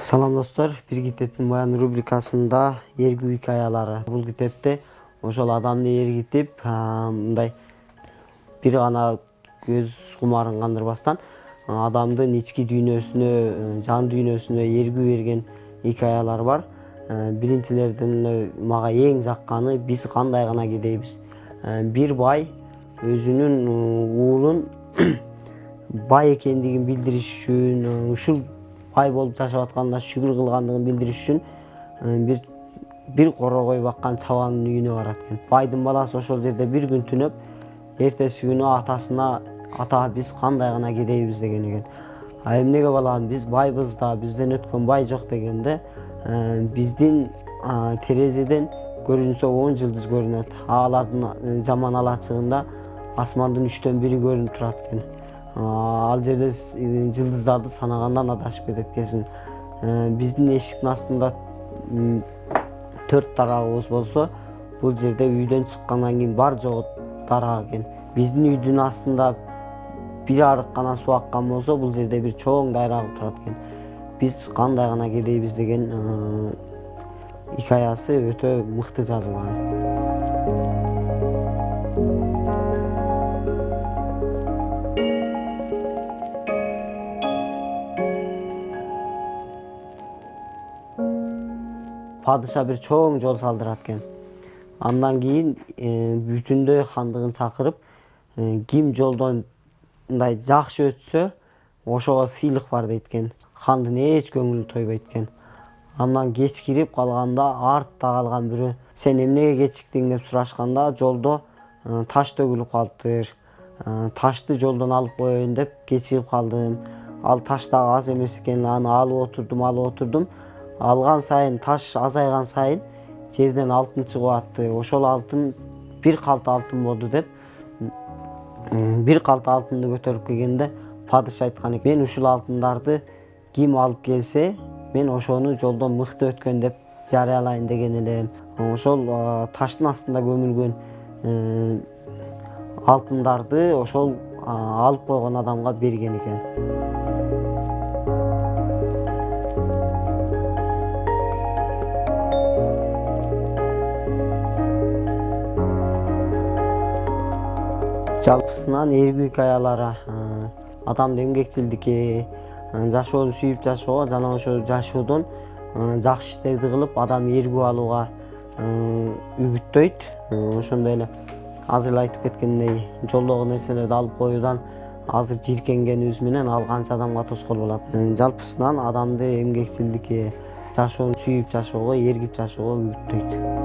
Salam dostlar, bir kitepin bayan rubrikasında yergi hikayaları. Bu kitepte oşol adamды ергитип, мындай bir ana göz kumарын кандырбастан адамдын ички дүйнөсүнө, жан дүйнөсүнө эргүү берген hikayalar бар. Биринчилерден мага эң жакканы биз кандай гана кедейбиз. Bir бай өзүнүн уулун бай экендигин билдириш үчүн, ушул бай болуп жашап атканда шүгүр кылгандыгын билдириш үчүн бир корогой баккан чабанын үйүнө барат экен. Байдын баласы ошол жерде бир күн түнөп, эртеси күнү атасына ата биз кандай гана кедейбиз деген экен. Эмнеге балам, биз байбыз да, бизден өткөн бай жок дегенде, биздин терезеден көрүнсө 10 жылдыз көрүнөт. Алардын жаман алачыгында асмандын 3төн 1 көрүнүп турат экен. Ал жерде жылдыздарды санагандан адашып кетет экенсиң. Биздин эшиктин астында 4 дарагыбыз болсо, бул жерде үйдөн чыккандан кийин бар жогу дарак экен. Биздин үйдүн астында bir арык гана суу аккан болсо, бул жерде бир чоң дайрагып турат экен. Биз кандай гана кедейбиз деген hikayesi өтө мыкты жазылган. Padişa bir çoğun жол салдырат экен. Андан кийин бүтүндөй хандыгын чакырып, ким жолдон мындай жакшы өтсө, ошого сыйлык бар дейт экен. Хандын эч көңүлү тойбойт экен. Андан кеч кирип калганда артта калган бирөө сен эмнеге кечиктиң деп сурашканда, жолдо таш төгүлүп калыптыр. Ташты жолдон алып коеюн деп кечигип калдым. Ал таш дагы аз эмес экен, аны алып отурдум. Алган сайын, таш азайган сайын жерден алтын чыгып атты. Ошол алтын bir калт алтын болду деп, bir калт алтынды көтөрүп келгенде падыша айткан экен. Мен ушул алтындарды ким алып келсе, мен ошону жолдон мыкты өткөн деп жарыялайын деген элем. Ошол таштын астында көмүлгөн алтындарды ошол алып койгон адамга берген экен. Жалпысынан эргүү hikayaları, адамдын эмгекчилдики, жашоону сүйүп жашоо жана ошо жашоодон жакшы иштерди кылып адам эргүү алууга үгүттөйт. Ошондой эле азыр эле айтып кеткендей, жолдогу нерселерди алып коюудан азыр жиркенгенибиз менен ал канча адамга тоскоол болот. Жалпысынан адамды эмгекчилдикке, жашоону сүйүп жашоого, эргип жашоого үгүттөйт.